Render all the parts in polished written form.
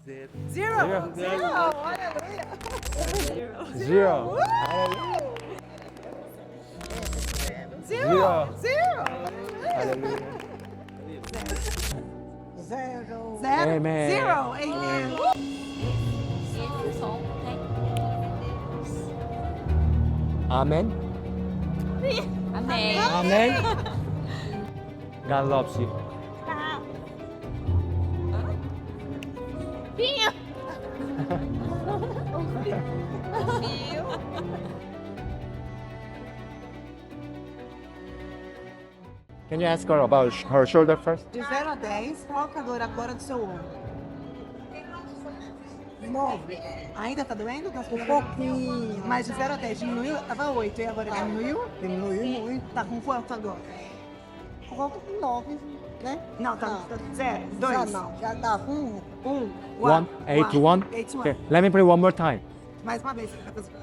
Zero. Zero. Zero. Hallelujah. Zero. Hallelujah. Zero. Zero. Hallelujah. Zero. Amen. Zero. Amen. Esse som tem. Amen. Amém. Amen. God loves you. Pinho. Can you ask her about her shoulder first? De 0 a 10, qual que é a dor agora do seu ombro? 9. Ainda tá doendo? Tá um pouquinho. Mas de 0 a 10 diminuiu? Tava 8 e agora diminuiu? Diminuiu muito. Tá com quanto agora? Coloca com 9, né? Não, tá 0, Já 2, não, já dá com 1. 1, 8 to 1. 8 to 1. Okay, let me pray one more time. Mais uma vez.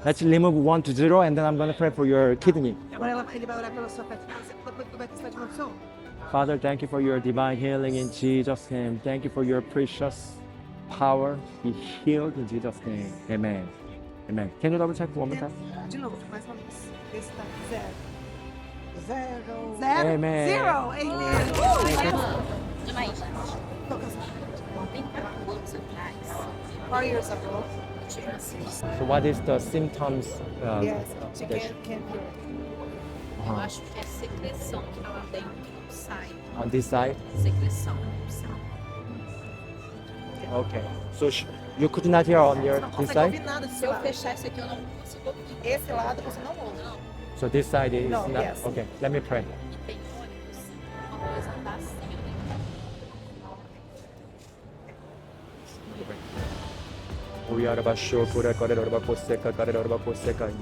Let's remove 1 to 0 and then I'm going to pray for your kidney. Agora ele vai orar pela sua perna. Depois vai testar de novo o seu ombro. Father, thank you for your divine healing in Jesus' name. Thank you for your precious power. Be healed in Jesus' name. Amen. Amen. Can you double check one more time? De novo, mais uma vez. Esse tá 0. 0. 0. Amen. 0. Amen. Demais, gente. Tem quantos atrás? 4 years ago. Tipo assim. So what is the symptoms? Yes, she that can't hear. Eu acho que é secreção que ela tem que não sai. on this side? Secreção não sai. Okay. So you could not hear on your Não this consegue side? ouvir nada desse Se eu lado. fechar isso aqui, eu não consigo ouvir. Esse lado você não ouve. Não, So this side is No, not. yes. Okay. Let me pray. tem ônibus. Uma coisa tá assim, eu lembro.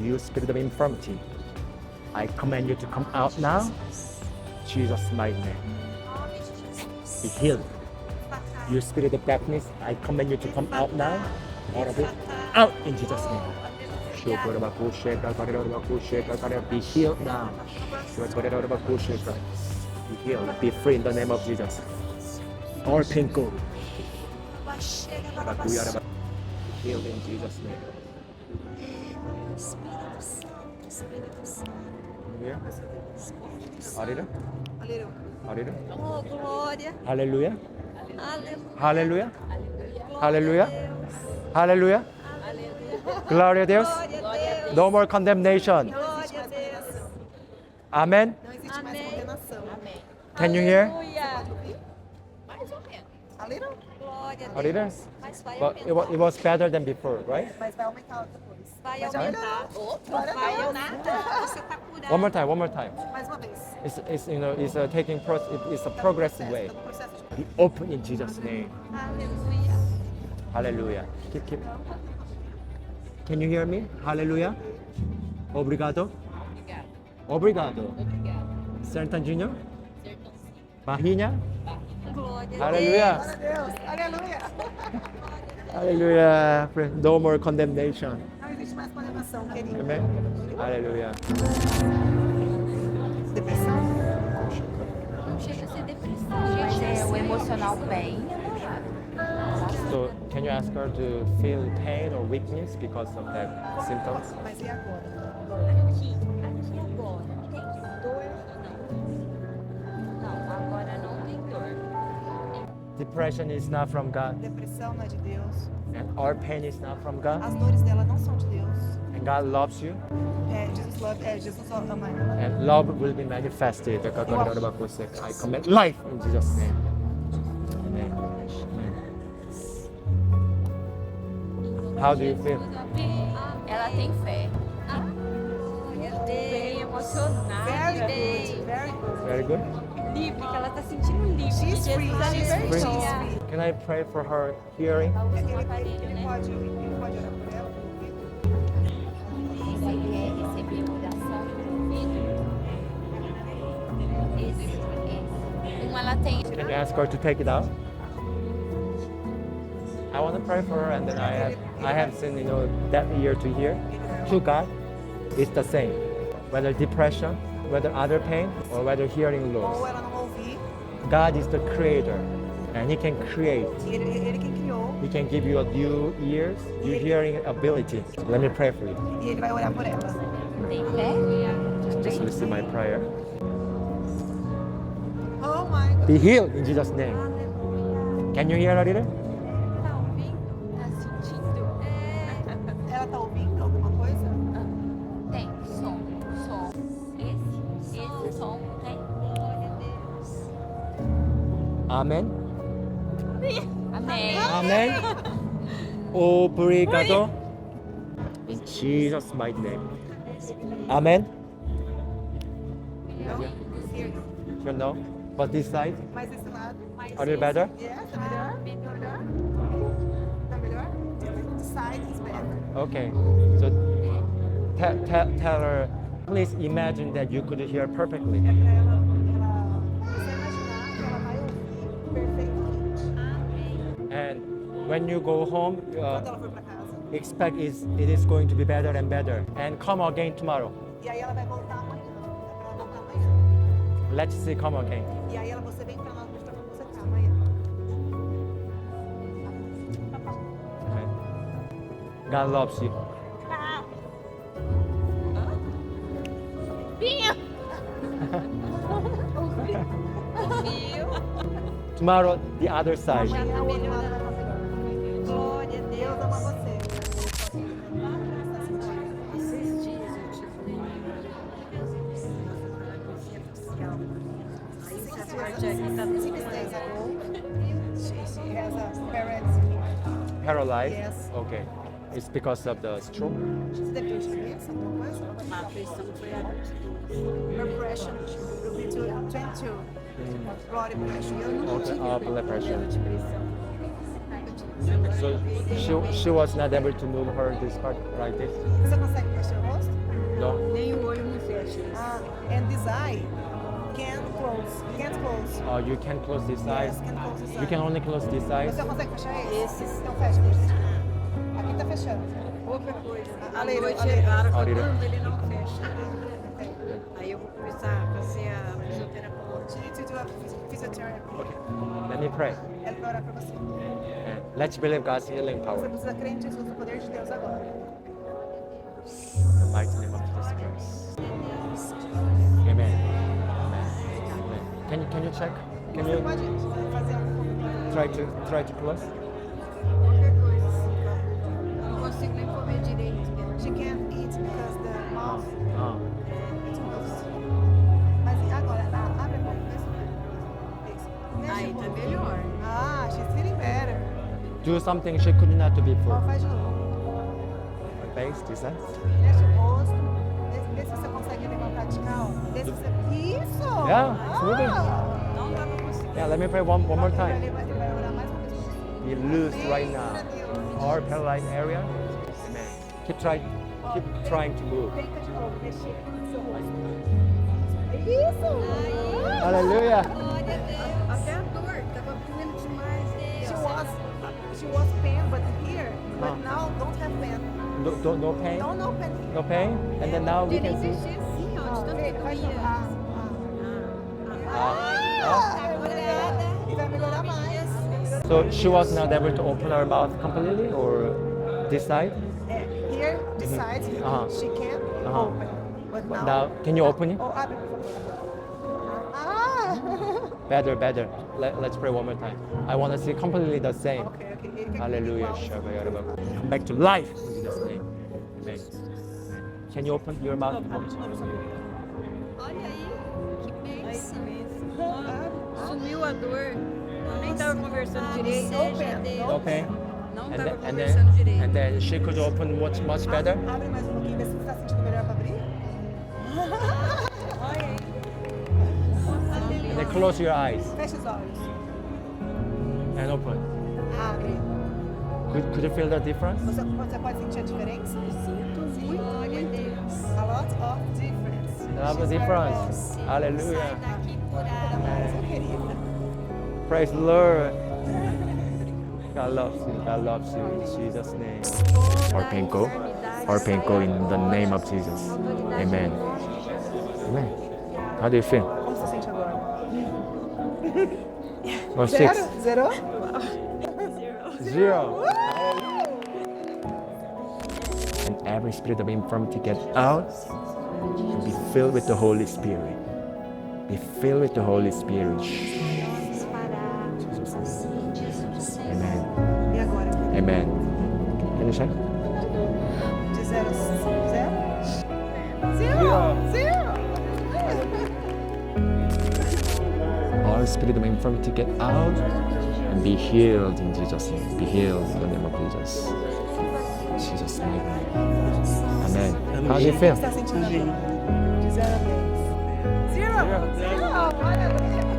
You spirit of infirmity, I command you to come out now. Jesus' mighty name. Be healed. You spirit of darkness, I command you to come out now. Out of it. Out in Jesus' name. Be healed now. Be healed. Be free in the name of Jesus. All pain go. Be healed in Jesus' name. Here. Hallelujah. Hallelujah. Oh, glória. Hallelujah. Aleluia. Hallelujah. Hallelujah. Hallelujah. Glória a Deus. No more condemnation. Glória a Deus. Amen. Não existe mais Amém. condenação. Amém. Can you hear? Aleluia. Mais ou menos. A little? Glória a Deus. Hallelujah. Mas vai But aumentar. it was better than before, right? Mas vai aumentar depois. Vai Mas aumentar. Opa, vai aumentar. Você tá curado. One more time. One more time. Mais uma vez. It's it's a taking it's a progressive way. Tá no processo de... Be open in Jesus' name. Aleluia. Hallelujah. Keep. Can you hear me? Hallelujah. Obrigado. Obrigada. Obrigado. Obrigada. Sertãozinho. Sertãozinho. Barrinha. Glória a Hallelujah. Glória a Deus. Aleluia. Hallelujah. No more condemnation. Não existe mais condenação, querido. Amen. Hallelujah. Depressão? Não chega a ser depressão, mas é o emocional bem. So can you ask her to feel pain or weakness because of that symptoms? Mas e agora? Aqui agora. Tem dor? Não, agora não tem dor. Depression is not from God, Depressão não é de Deus. and our pain is not from God. As dores dela não são de Deus. And God loves you, Jesus ama ela. and love will be manifested. I command life in Jesus' name. Amen. How do you feel? Ela tem fé. Bem emocionada. Very good. Bem Very good. Very good. livre, que ela tá sentindo livre. She's free. Jesus a She's free. libertou. She's free. Can I pray for her hearing? Ela usa um Ele aparelho, pode né? orar por ela. Você quer receber oração no ouvido? Esse. Uma ela tem. Can you ask her to take it out? I want to pray for her, and then I have seen that ear to hear. To God, it's the same. Whether depression, whether other pain, or whether hearing Ou loss. ela não ouvir. God is the creator, and He can create. Ele quem criou. He can give you a new ears, new hearing ability. Let me pray for you. E ele vai orar por ela. Tem fé? Just listen my prayer. Oh my God. Be healed in Jesus' name. Can you hear a little? Tá ouvindo? Tá sentindo? Ela tá ouvindo alguma coisa? Tem som. Esse som tem. Glória a Deus. Amen. Amém. Amen. Obrigado. In Jesus' mighty name. Amen. Não? You know? But this side, Mais esse lado. a little better? Yeah, tá melhor? Melhor? Tá melhor? The side is better. Okay. So tell her, please imagine that you could hear perfectly. É pra ela, você imaginar que ela vai ouvir perfeitamente. And when you go home, Quando ela for pra casa. expect it is going to be better and better. And come again tomorrow. E aí ela vai voltar amanhã. É pra ela voltar amanhã. Let's see, come again. E aí você vem pra nós mostrar como você tá amanhã. Okay. God loves you. Tomorrow, the other side. Amanhã o outro lado vai fazer. Glória a Deus, ama você. Esses dias eu tive Essa parte aqui tá 6 days ago. She has a paralysis. Paralyzed? Yes. Okay. It's because of the stroke? Você deve ter experiência, alguma coisa? a pressão foi a Her pressure will be to 22. Blood pressure. Eu não Okay. tive. Blood pressure. de pressão. So she was not able to move her this part like this? Você consegue mexer o rosto? No? Nem o olho não fecha. And this eye can't close. Can't close. You can close this eye. Yes, can close this You eye. can only close this eye. Você consegue fechar esse? Então fecha. Aqui tá fechando. Outra coisa, A à leira, noite a leira. agora A leira. quando ele não fecha. Aí eu vou começar a fazer a fisioterapia. She needs to do a physiotherapy. Okay. Let me pray. Ela vai orar pra você. And let's believe God's healing Você power. precisa crer em Jesus, no poder de Deus agora. In the mighty name of Jesus Christ. Amen. Amen. Can you check? Can Você you pode fazer um try to close? Qualquer coisa assim, tá? Não consigo nem comer direito. She can't eat because the mouth is closed. Mas agora, abre a boca. Aí tá melhor. She's feeling better. Do something she could not do Ó, before. faz de novo. Face, this side. Mexe o rosto. Vê se você consegue levantar de cá, ó. Vê se você... Isso! Yeah, it's moving. Não dá pra conseguir. Yeah, let me pray one more Ele time. vai orar mais uma vez. Be loose right now. Our paralyzed area. Amen. Keep trying to move. Tenta de novo, mexer no seu rosto. Isso! Hallelujah. Até a dor, tava doendo demais. She was pain, but here, but Ah. now don't have pain. No pain? No pain. No pain? And then now we Eu nem can see. mexi assim, ó, de tanto que Faz de doía. E vai melhorar mais. So she was not able to open her mouth completely or this side? Here, this side, she can open. But But now, now, can you open it? oh, abre, por favor. Better. Let's pray one more time. I want to see completely the same. Okay. Ele quer Hallelujah. igual. Come back to life in Jesus' name. Amen. Can you open your mouth? Olha aí, que bênção. Sumiu a dor. Eu nem tava conversando direito. No pain? Não And tava then, conversando direito. and then she could open much better? Abre mais um pouquinho, vê se você está sentindo melhor para abrir. Olha aí. And then close your eyes Fecha os olhos. and open. Abre. Could you feel the difference? Você pode sentir a diferença? Sinto muito. Glória a Deus. A lot of difference. Love the She's very difference. well. Hallelujah. Daqui Cuida mais, minha querida. Praise the Lord. God loves you in Jesus' name. Our pain go in the name of Jesus. Amen. Amen. How do you feel? Como você sente agora? Oh, 6. Zero? Zero. And every spirit of infirmity get out and be filled with the Holy Spirit. Be filled with the Holy Spirit. Amen. E agora? Amen. Can you check? De 0 a 0? Zero! All spirit of infirmity get out and be healed in Jesus' name. Be healed in the name of Jesus. Jesus' name. Amen. How do you feel? Está sentindo agora? De 0 a 10. Zero! Olha!